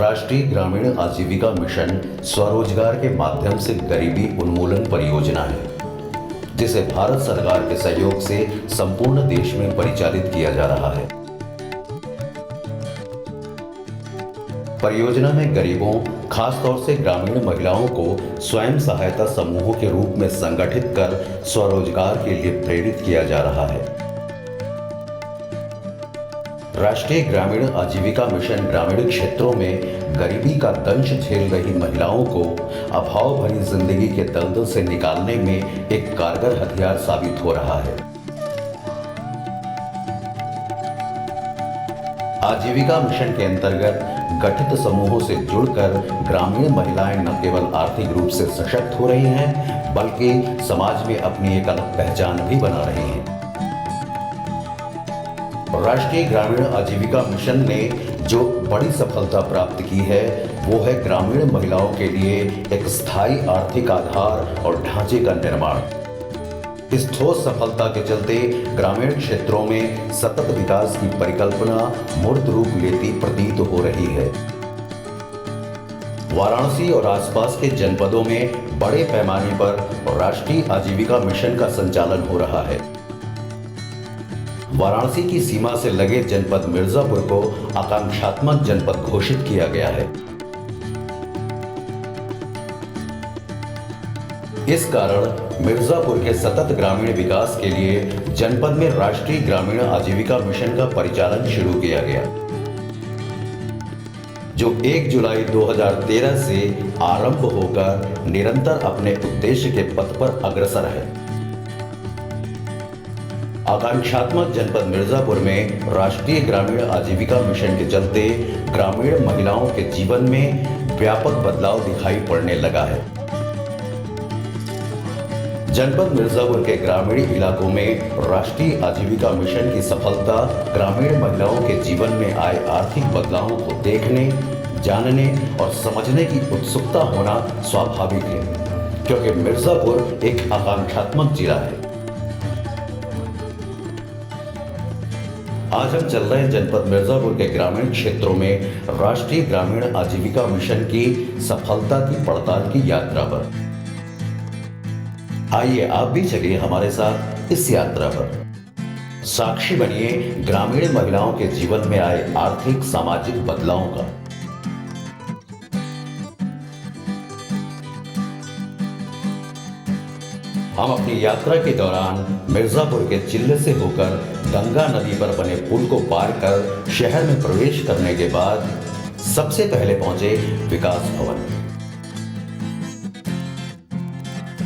राष्ट्रीय ग्रामीण आजीविका मिशन स्वरोजगार के माध्यम से गरीबी उन्मूलन परियोजना है, जिसे भारत सरकार के सहयोग से संपूर्ण देश में परिचालित किया जा रहा है। परियोजना में गरीबों, खासतौर से ग्रामीण महिलाओं को स्वयं सहायता समूहों के रूप में संगठित कर स्वरोजगार के लिए प्रेरित किया जा रहा है। राष्ट्रीय ग्रामीण आजीविका मिशन ग्रामीण क्षेत्रों में गरीबी का दंश झेल रही महिलाओं को अभाव भरी जिंदगी के दलदल से निकालने में एक कारगर हथियार साबित हो रहा है। आजीविका मिशन के अंतर्गत गठित समूहों से जुड़कर ग्रामीण महिलाएं न केवल आर्थिक रूप से सशक्त हो रही हैं, बल्कि समाज में अपनी एक अलग पहचान भी बना रही हैं। राष्ट्रीय ग्रामीण आजीविका मिशन ने जो बड़ी सफलता प्राप्त की है, वो है ग्रामीण महिलाओं के लिए एक स्थायी आर्थिक आधार और ढांचे का निर्माण। इस ठोस सफलता के चलते ग्रामीण क्षेत्रों में सतत विकास की परिकल्पना मूर्त रूप लेती प्रतीत हो रही है। वाराणसी और आसपास के जनपदों में बड़े पैमाने पर राष्ट्रीय आजीविका मिशन का संचालन हो रहा है। वाराणसी की सीमा से लगे जनपद मिर्जापुर को आकांक्षात्मक जनपद घोषित किया गया है। इस कारण मिर्जापुर के सतत ग्रामीण विकास के लिए जनपद में राष्ट्रीय ग्रामीण आजीविका मिशन का परिचालन शुरू किया गया, जो 1 जुलाई 2013 से आरंभ होकर निरंतर अपने उद्देश्य के पथ पर अग्रसर है। आकांक्षात्मक जनपद मिर्जापुर में राष्ट्रीय ग्रामीण आजीविका मिशन के चलते ग्रामीण महिलाओं के जीवन में व्यापक बदलाव दिखाई पड़ने लगा है। जनपद मिर्जापुर के ग्रामीण इलाकों में राष्ट्रीय आजीविका मिशन की सफलता ग्रामीण महिलाओं के जीवन में आए आर्थिक बदलावों को देखने, जानने और समझने की उत्सुकता होना स्वाभाविक है, क्योंकि मिर्जापुर एक आकांक्षात्मक जिला है। आज हम चल रहे हैं जनपद मिर्जापुर के ग्रामीण क्षेत्रों में राष्ट्रीय ग्रामीण आजीविका मिशन की सफलता की पड़ताल की यात्रा पर। आइए आप भी चलिए हमारे साथ इस यात्रा पर। साक्षी बनिए ग्रामीण महिलाओं के जीवन में आए आर्थिक सामाजिक बदलावों का। हम अपनी यात्रा के दौरान मिर्जापुर के चिल्ले से होकर गंगा नदी पर बने पुल को पार कर शहर में प्रवेश करने के बाद सबसे पहले पहुंचे विकास भवन।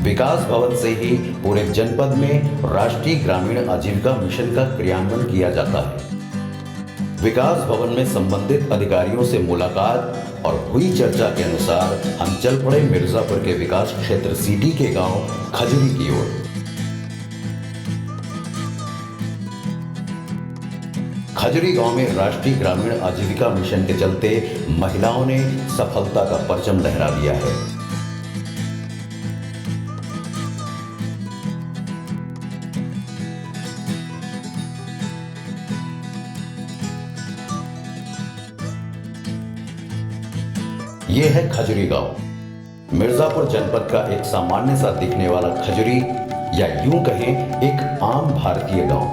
विकास भवन से ही पूरे जनपद में राष्ट्रीय ग्रामीण आजीविका मिशन का क्रियान्वयन किया जाता है। विकास भवन में संबंधित अधिकारियों से मुलाकात और हुई चर्चा के अनुसार हम चल पड़े मिर्जापुर के विकास क्षेत्र सिटी के गांव खजरी की ओर। खजरी गांव में राष्ट्रीय ग्रामीण आजीविका मिशन के चलते महिलाओं ने सफलता का परचम लहरा दिया है। ये है खजरी गांव। मिर्जापुर जनपद का एक सामान्य सा दिखने वाला खजरी, या यूं कहें एक आम भारतीय गांव।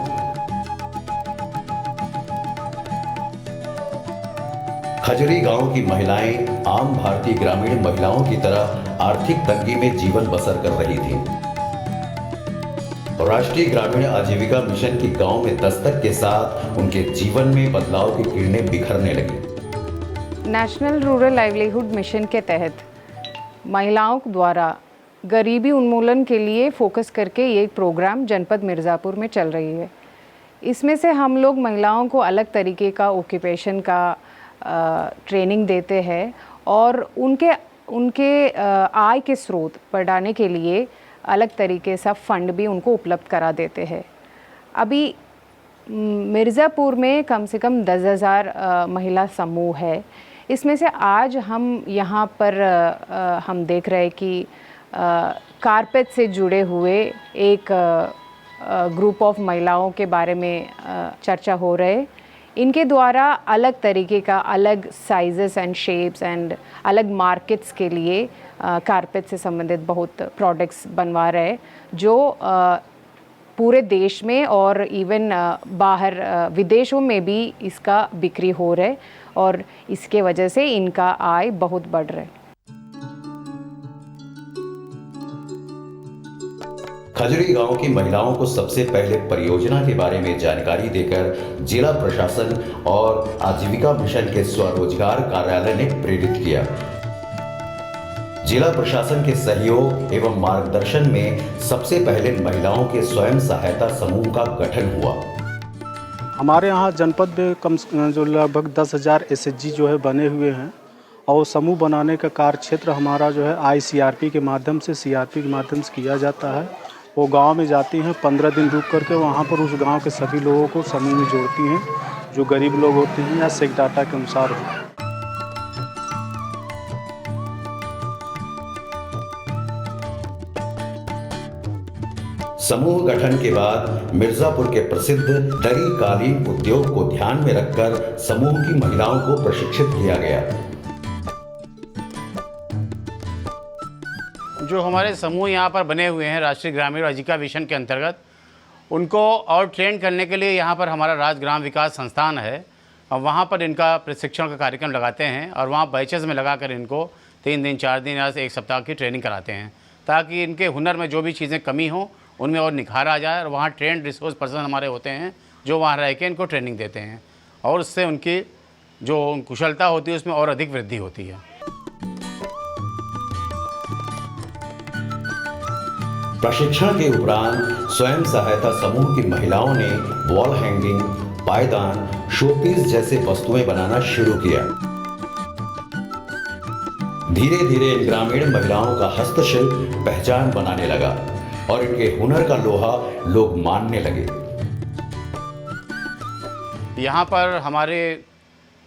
खजरी गांव की महिलाएं आम भारतीय ग्रामीण महिलाओं की तरह आर्थिक तंगी में जीवन बसर कर रही थीं। राष्ट्रीय ग्रामीण आजीविका मिशन की गांव में दस्तक के साथ उनके जीवन में बदलाव की किरणें बिखरने लगी। नेशनल रूरल लाइवलीहुड मिशन के तहत महिलाओं द्वारा गरीबी उन्मूलन के लिए फोकस करके ये एक प्रोग्राम जनपद मिर्ज़ापुर में चल रही है। इसमें से हम लोग महिलाओं को अलग तरीके का ऑक्यूपेशन का ट्रेनिंग देते हैं और उनके आय के स्रोत बढ़ाने के लिए अलग तरीके से फंड भी उनको उपलब्ध करा देते हैं। अभी मिर्ज़ापुर में कम से कम 10,000 महिला समूह है। इसमें से आज हम यहाँ पर हम देख रहे हैं कि कारपेट से जुड़े हुए एक ग्रुप ऑफ महिलाओं के बारे में चर्चा हो रहे। इनके द्वारा अलग तरीके का, अलग साइजेस एंड शेप्स एंड अलग मार्केट्स के लिए कारपेट से संबंधित बहुत प्रोडक्ट्स बनवा रहे हैं, जो पूरे देश में और इवन बाहर विदेशों में भी इसका बिक्री हो रहा है और इसके वजह से इनका आय बहुत बढ़ रहा है। खजड़ी गांव की महिलाओं को सबसे पहले परियोजना के बारे में जानकारी देकर जिला प्रशासन और आजीविका मिशन के स्वरोजगार कार्यालय ने प्रेरित किया। जिला प्रशासन के सहयोग एवं मार्गदर्शन में सबसे पहले महिलाओं के स्वयं सहायता समूह का गठन हुआ। हमारे यहाँ जनपद में जो लगभग 10,000 SHG जो है बने हुए हैं और समूह बनाने का कार्य क्षेत्र हमारा जो है ICRP के माध्यम से, CRP के माध्यम से किया जाता है। वो गांव में जाती हैं, 15 दिन रुक करके वहाँ पर उस गांव के सभी लोगों को समूह में जोड़ती हैं, जो गरीब लोग होते हैं या सेक डाटा के अनुसार हो। समूह गठन के बाद मिर्जापुर के प्रसिद्ध दरी कालीन उद्योग को ध्यान में रखकर समूह की महिलाओं को प्रशिक्षित किया गया। जो हमारे समूह यहाँ पर बने हुए हैं राष्ट्रीय ग्रामीण आजीविका मिशन के अंतर्गत, उनको और ट्रेन करने के लिए यहाँ पर हमारा राज्य ग्राम विकास संस्थान है और वहाँ पर इनका प्रशिक्षण का कार्यक्रम लगाते हैं और वहाँ बैचेस में लगाकर इनको 3 दिन 4 दिन या 1 सप्ताह की ट्रेनिंग कराते हैं, ताकि इनके हुनर में जो भी चीज़ें कमी हो उनमें और निखार आ जाए। और वहाँ ट्रेंड रिसोर्स पर्सन हमारे होते हैं जो वहाँ रह के इनको ट्रेनिंग देते हैं और उससे उनकी जो कुशलता होती है उसमें और अधिक वृद्धि होती है। प्रशिक्षण के उपरांत स्वयं सहायता समूह की महिलाओं ने वॉल हैंगिंग, पायदान, शोपीस जैसे वस्तुएं बनाना शुरू किया। धीरे धीरे इन ग्रामीण महिलाओं का हस्तशिल्प पहचान बनाने लगा और इनके हुनर का लोहा लोग मानने लगे। यहाँ पर हमारे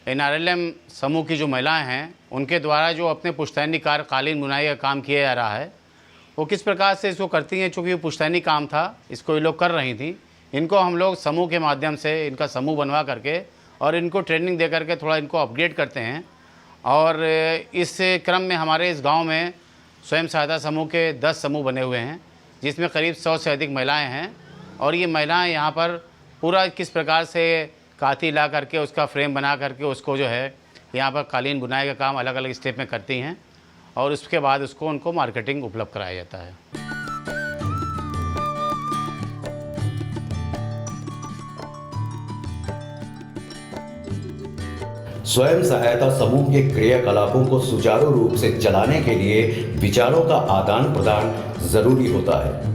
NRLM समूह की जो महिलाएं हैं, उनके द्वारा जो अपने पुश्तैनी कार्य कालीन बुनाई का काम किया जा रहा है, वो किस प्रकार से इसको करती हैं। चूँकि ये पुश्तैनी काम था, इसको ये लोग कर रही थी, इनको हम लोग समूह के माध्यम से इनका समूह बनवा करके और इनको ट्रेनिंग दे करके थोड़ा इनको अपग्रेड करते हैं। और इस क्रम में हमारे इस गांव में स्वयं सहायता समूह के 10 समूह बने हुए हैं, जिसमें करीब 100 से अधिक महिलाएं हैं। और ये महिलाएं यहाँ पर पूरा किस प्रकार से काती ला करके उसका फ्रेम बना करके उसको जो है यहाँ पर कालीन बुनाई का काम अलग अलग स्टेप में करती हैं और उसके बाद उसको उनको मार्केटिंग उपलब्ध कराया जाता है। स्वयं सहायता समूह के क्रियाकलापों को सुचारू रूप से चलाने के लिए विचारों का आदान प्रदान जरूरी होता है।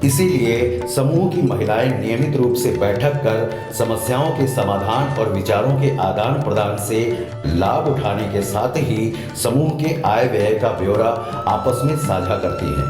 इसीलिए समूह की महिलाएं नियमित रूप से बैठक कर समस्याओं के समाधान और विचारों के आदान प्रदान से लाभ उठाने के साथ ही समूह के आय व्यय का ब्यौरा आपस में साझा करती हैं।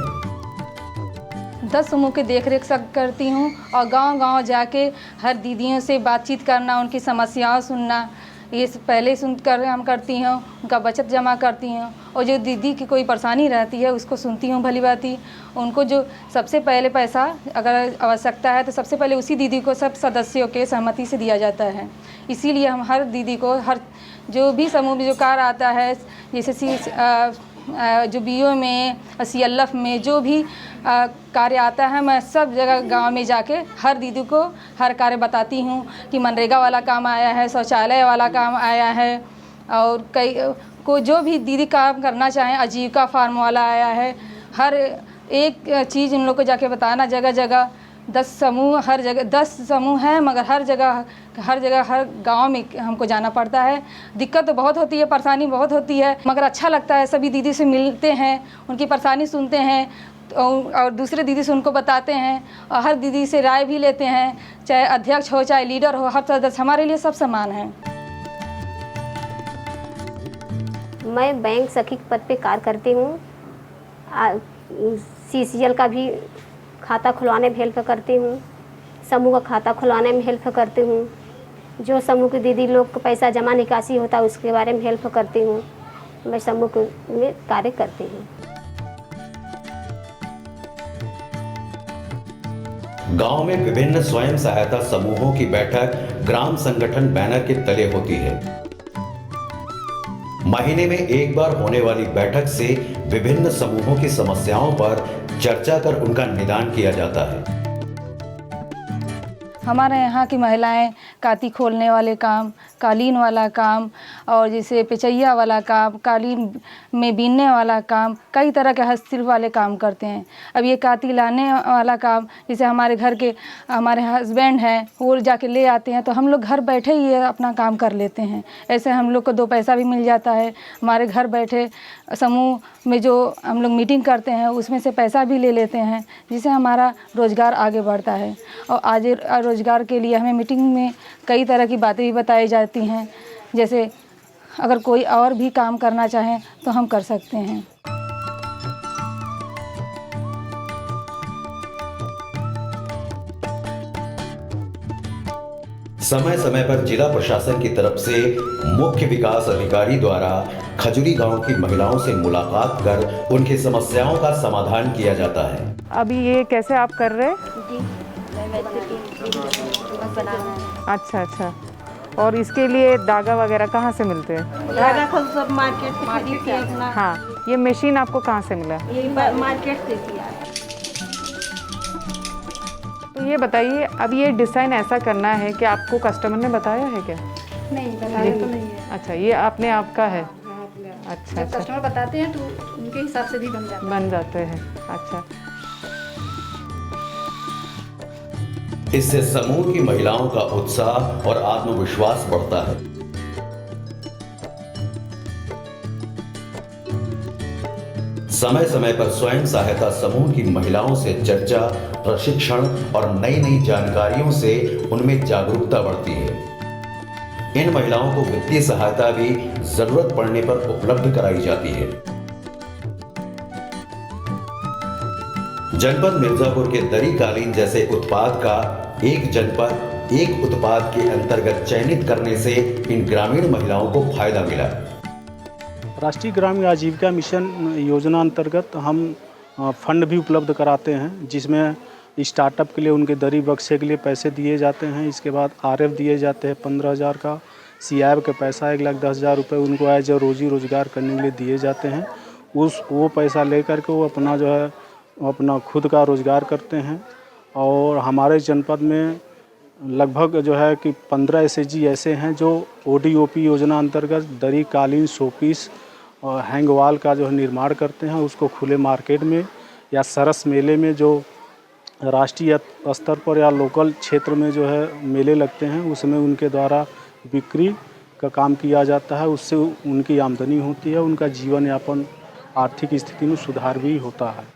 10 समूह की देखरेख करती हूँ और गांव-गांव जाके हर दीदियों से बातचीत करना, उनकी समस्याएं सुनना, ये पहले सुनकर हम करती हूँ। उनका बचत जमा करती हूँ और जो दीदी की कोई परेशानी रहती है उसको सुनती हूँ भली भांति। उनको जो सबसे पहले पैसा अगर आवश्यकता है तो सबसे पहले उसी दीदी को सब सदस्यों के सहमति से दिया जाता है। इसीलिए हम हर दीदी को हर जो भी समूह में जो कार्य आता है, जैसे जो BO में, CLF में जो भी कार्य आता है, मैं सब जगह गांव में जाके हर दीदी को हर कार्य बताती हूँ कि मनरेगा वाला काम आया है, शौचालय वाला काम आया है और कई को जो भी दीदी काम करना चाहें, आजीविका फार्म वाला आया है। हर एक चीज़ उन लोग को जाके बताना जगह जगह। 10 समूह हर जगह 10 समूह हैं, मगर हर जगह हर गांव में हमको जाना पड़ता है। दिक्कत तो बहुत होती है, परेशानी बहुत होती है, मगर अच्छा लगता है। सभी दीदी से मिलते हैं, उनकी परेशानी सुनते हैं और दूसरे दीदी से उनको बताते हैं और हर दीदी से राय भी लेते हैं, चाहे अध्यक्ष हो चाहे लीडर हो, हर सदस्य हमारे लिए सब समान हैं। मैं बैंक सखी पद पे कार्य करती हूँ। CCL का भी खाता खुलवाने में हेल्प करती हूँ, समूह का खाता खुलवाने में हेल्प करती हूँ। जो समूह की दीदी लोग को पैसा जमा निकासी होता है उसके बारे में हेल्प करती हूँ। मैं समूह में कार्य करती हूँ। गांव में विभिन्न स्वयं सहायता समूहों की बैठक ग्राम संगठन बैनर के तले होती है। महीने में एक बार होने वाली बैठक से विभिन्न समूहों की समस्याओं पर चर्चा कर उनका निदान किया जाता है। हमारे यहाँ की महिलाएं काती खोलने वाले काम, कालीन वाला काम और जैसे पिचैया वाला काम, कालीन में बीनने वाला काम, कई तरह के हस्तशिल्प वाले काम करते हैं। अब ये काती लाने वाला काम, जैसे हमारे घर के हमारे हस्बैंड हैं, वो जाके ले आते हैं, तो हम लोग घर बैठे ही ये अपना काम कर लेते हैं। ऐसे हम लोग को 2 पैसा भी मिल जाता है। हमारे घर बैठे समूह में जो हम लोग मीटिंग करते हैं उसमें से पैसा भी ले लेते हैं, जिससे हमारा रोज़गार आगे बढ़ता है। और आज रोज़गार के लिए हमें मीटिंग में कई तरह की बातें भी बताई जाती हैं, जैसे अगर कोई और भी काम करना चाहें तो हम कर सकते हैं। समय समय पर जिला प्रशासन की तरफ से मुख्य विकास अधिकारी द्वारा खजुरी गांव की महिलाओं से मुलाकात कर उनकी समस्याओं का समाधान किया जाता है। अभी ये कैसे आप कर रहे हैं? अच्छा अच्छा। और इसके लिए धागा वगैरह कहाँ से मिलते हैं? धागा को सब मार्केट से खरीदते हैं अपना। हाँ, ये मशीन आपको कहाँ से मिला? ये मार्केट से किया। तो ये बताइए, अब ये डिज़ाइन ऐसा करना है कि आपको कस्टमर ने बताया है क्या? नहीं बताया तो नहीं है। अच्छा, ये अपने आप का है। अच्छा जब कस्टमर बताते हैं तो उनके हिसाब से भी बन जाते हैं। अच्छा, इससे समूह की महिलाओं का उत्साह और आत्मविश्वास बढ़ता है। समय समय पर स्वयं सहायता समूह की महिलाओं से चर्चा, प्रशिक्षण और नई नई जानकारियों से उनमें जागरूकता बढ़ती है। इन महिलाओं को वित्तीय सहायता भी जरूरत पड़ने पर उपलब्ध कराई जाती है। जनपद मिर्जापुर के दरी कालीन जैसे उत्पाद का एक जनपद एक उत्पाद के अंतर्गत चयनित करने से इन ग्रामीण महिलाओं को फायदा मिला। राष्ट्रीय ग्रामीण आजीविका मिशन योजना अंतर्गत हम फंड भी उपलब्ध कराते हैं, जिसमें स्टार्टअप के लिए उनके दरी बक्से के लिए पैसे दिए जाते हैं। इसके बाद RF दिए जाते हैं 15,000 का, CIF का पैसा 1,10,000 रुपये उनको एज रोजी रोजगार करने के लिए दिए जाते हैं। वो पैसा लेकर के वो अपना जो है अपना खुद का रोज़गार करते हैं। और हमारे जनपद में लगभग जो है कि 15 SHG ऐसे हैं जो ODOP योजना अंतर्गत दरी, कालीन, शोपीस और हैंगवाल का जो है निर्माण करते हैं। उसको खुले मार्केट में या सरस मेले में, जो राष्ट्रीय स्तर पर या लोकल क्षेत्र में जो है मेले लगते हैं, उसमें उनके द्वारा बिक्री का काम किया जाता है। उससे उनकी आमदनी होती है, उनका जीवन यापन आर्थिक स्थिति में सुधार भी होता है।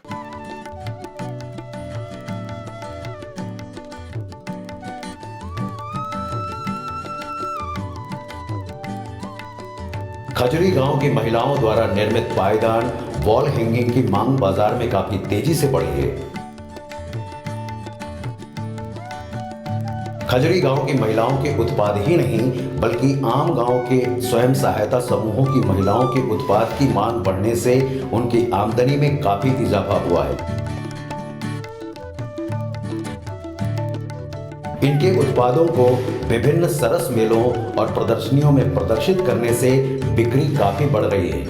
खजुरी गांव की महिलाओं द्वारा निर्मित पायदान, वॉल हैंगिंग की मांग बाजार में काफी तेजी से बढ़ी है। खजुरी गांव की महिलाओं के उत्पाद ही नहीं बल्कि आम गांव के स्वयं सहायता समूहों की महिलाओं के उत्पाद की मांग बढ़ने से उनकी आमदनी में काफी इजाफा हुआ है। इनके उत्पादों को विभिन्न सरस मेलों और प्रदर्शनियों में प्रदर्शित करने से बिक्री काफी बढ़ रही है।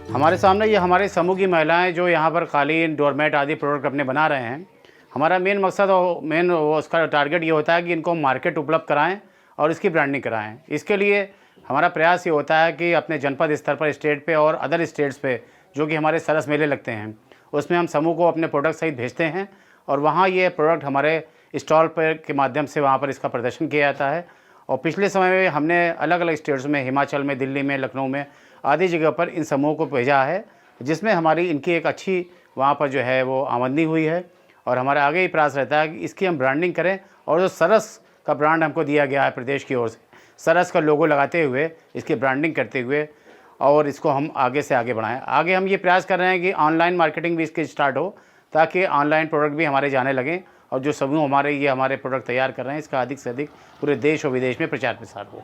हमारे सामने ये हमारे समूह की महिलाएं जो यहाँ पर कालीन, डोरमेट आदि प्रोडक्ट अपने बना रहे हैं। हमारा मेन मकसद और उसका टारगेट ये होता है कि इनको मार्केट उपलब्ध कराएं और इसकी ब्रांडिंग कराएं। इसके लिए हमारा प्रयास ये होता है कि अपने जनपद स्तर पर, स्टेट पे और अदर स्टेट्स पे जो कि हमारे सरस मेले लगते हैं, उसमें हम समूह को अपने प्रोडक्ट सहित भेजते हैं और वहाँ ये प्रोडक्ट हमारे स्टॉल पर के माध्यम से वहाँ पर इसका प्रदर्शन किया जाता है। और पिछले समय में हमने अलग अलग स्टेट्स में, हिमाचल में, दिल्ली में, लखनऊ में आदि जगह पर इन समूहों को भेजा है, जिसमें हमारी इनकी एक अच्छी वहाँ पर जो है वो आमदनी हुई है। और हमारा आगे ही प्रयास रहता है कि इसकी हम ब्रांडिंग करें और जो सरस का ब्रांड हमको दिया गया है प्रदेश की ओर से, सरस का लोगो लगाते हुए इसकी ब्रांडिंग करते हुए और इसको हम आगे से आगे बढ़ाएं। आगे हम ये प्रयास कर रहे हैं कि ऑनलाइन मार्केटिंग भी इसकी स्टार्ट हो, ताकि ऑनलाइन प्रोडक्ट भी हमारे जाने लगें और जो समूह हमारे प्रोडक्ट तैयार कर रहे हैं इसका अधिक से अधिक पूरे देश और विदेश में प्रचार प्रसार हो।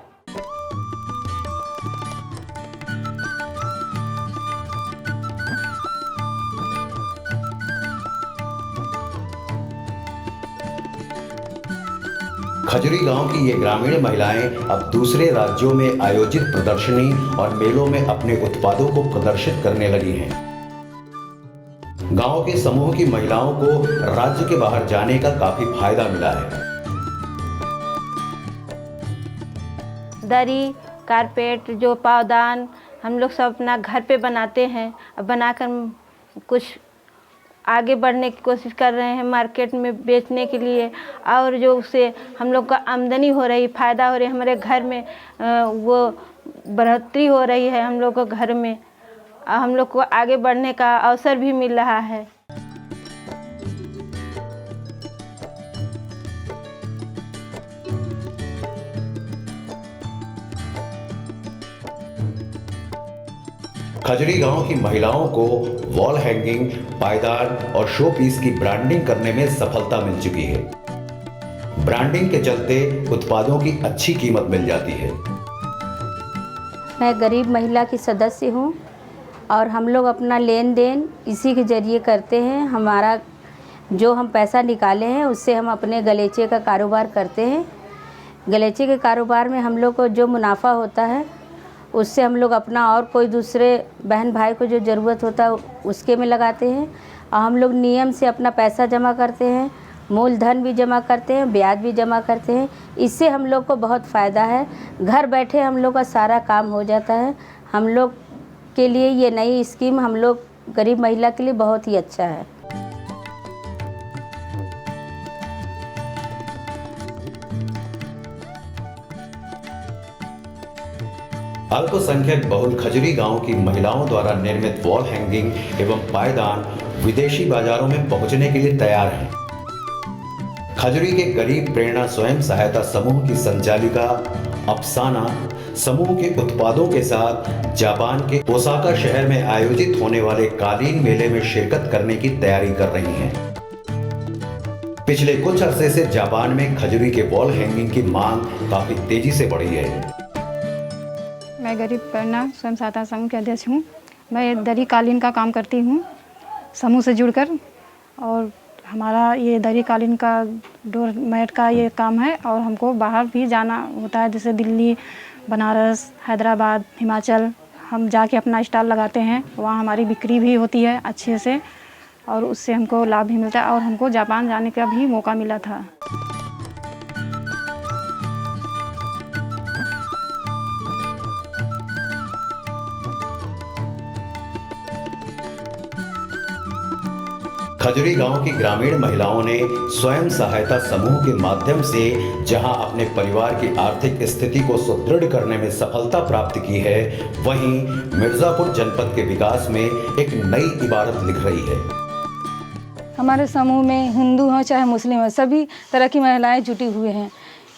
खजुरी गांव की ये ग्रामीण महिलाएं अब दूसरे राज्यों में आयोजित प्रदर्शनी और मेलों में अपने उत्पादों को प्रदर्शित करने लगी हैं। गांव के समूह की महिलाओं को राज्य के बाहर जाने का काफी फायदा मिला है। दरी, कारपेट, जो पावदान हम लोग सब अपना घर पे बनाते हैं। अब बनाकर कुछ आगे बढ़ने की कोशिश कर रहे हैं मार्केट में बेचने के लिए, और जो उससे हम लोग का आमदनी हो रही, फ़ायदा हो रही है, हमारे घर में वो बढ़ोतरी हो रही है हम लोग को घर में, हम लोग को आगे बढ़ने का अवसर भी मिल रहा है। खजुरी गांव की महिलाओं को वॉल हैंगिंग, पायदान और शो पीस की ब्रांडिंग करने में सफलता मिल चुकी है। ब्रांडिंग के चलते उत्पादों की अच्छी कीमत मिल जाती है। मैं गरीब महिला की सदस्य हूँ और हम लोग अपना लेन देन इसी के जरिए करते हैं। हमारा जो हम पैसा निकाले हैं उससे हम अपने गलीचे का कारोबार करते हैं। गलीचे के कारोबार में हम लोग को जो मुनाफा होता है उससे हम लोग अपना और कोई दूसरे बहन भाई को जो ज़रूरत होता है उसके में लगाते हैं, और हम लोग नियम से अपना पैसा जमा करते हैं, मूलधन भी जमा करते हैं, ब्याज भी जमा करते हैं। इससे हम लोग को बहुत फ़ायदा है। घर बैठे हम लोग का सारा काम हो जाता है। हम लोग के लिए ये नई स्कीम हम लोग गरीब महिला के लिए बहुत ही अच्छा है। अल्पसंख्यक बहुल खजुरी गांव की महिलाओं द्वारा निर्मित वॉल हैंगिंग एवं पायदान विदेशी बाजारों में पहुंचने के लिए तैयार हैं। खजुरी के गरीब प्रेरणा स्वयं सहायता समूह की संचालिका अफसाना समूह के उत्पादों के साथ जापान के ओसाका शहर में आयोजित होने वाले कालीन मेले में शिरकत करने की तैयारी कर रही हैं। पिछले कुछ अरसे से जापान में खजुरी के वॉल हैंगिंग की मांग काफी तेजी से बढ़ी है। मैं गरीब प्रेरणा स्वयं सहायता समूह के अध्यक्ष हूँ। मैं दरी कालीन का काम करती हूँ समूह से जुड़कर, और हमारा ये दरी कालीन का डोर मैट का ये काम है, और हमको बाहर भी जाना होता है, जैसे दिल्ली, बनारस, हैदराबाद, हिमाचल। हम जाके अपना स्टॉल लगाते हैं, वहाँ हमारी बिक्री भी होती है अच्छे से, और उससे हमको लाभ भी मिलता है, और हमको जापान जाने का भी मौका मिला था। खजुरी गांव की ग्रामीण महिलाओं ने स्वयं सहायता समूह के माध्यम से जहां अपने परिवार की आर्थिक स्थिति को सुदृढ़ करने में सफलता प्राप्त की है, वहीं मिर्जापुर जनपद के विकास में एक नई इबारत लिख रही है। हमारे समूह में हिंदू हो चाहे मुस्लिम हो, सभी तरह की महिलाएं जुटी हुई हैं।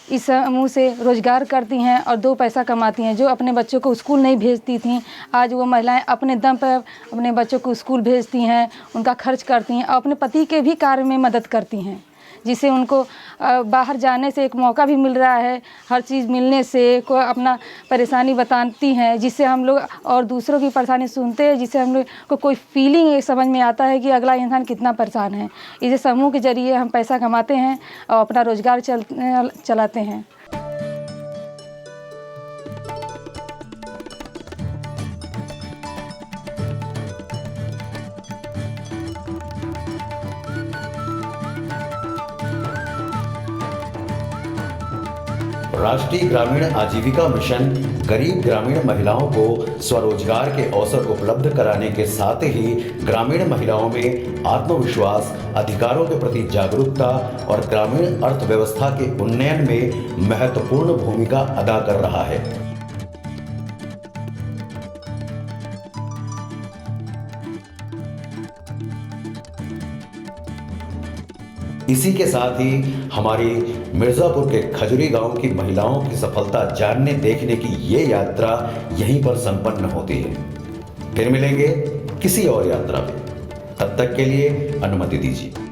इस समूह से रोजगार करती हैं और 2 पैसा कमाती हैं। जो अपने बच्चों को स्कूल नहीं भेजती थीं, आज वो महिलाएं अपने दम पर अपने बच्चों को स्कूल भेजती हैं, उनका खर्च करती हैं और अपने पति के भी कार्य में मदद करती हैं, जिससे उनको बाहर जाने से एक मौका भी मिल रहा है। हर चीज़ मिलने से को अपना परेशानी बताती हैं, जिससे हम लोग और दूसरों की परेशानी सुनते हैं, जिससे हम लोग को कोई फीलिंग समझ में आता है कि अगला इंसान कितना परेशान है। इस समूह के जरिए हम पैसा कमाते हैं और अपना रोजगार चलाते हैं। राष्ट्रीय ग्रामीण आजीविका मिशन गरीब ग्रामीण महिलाओं को स्वरोजगार के अवसर उपलब्ध कराने के साथ ही ग्रामीण महिलाओं में आत्मविश्वास, अधिकारों के प्रति जागरूकता और ग्रामीण अर्थव्यवस्था के उन्नयन में महत्वपूर्ण भूमिका अदा कर रहा है। इसी के साथ ही हमारी मिर्जापुर के खजुरी गांव की महिलाओं की सफलता जानने देखने की ये यात्रा यहीं पर संपन्न होती है। फिर मिलेंगे किसी और यात्रा में, तब तक के लिए अनुमति दीजिए।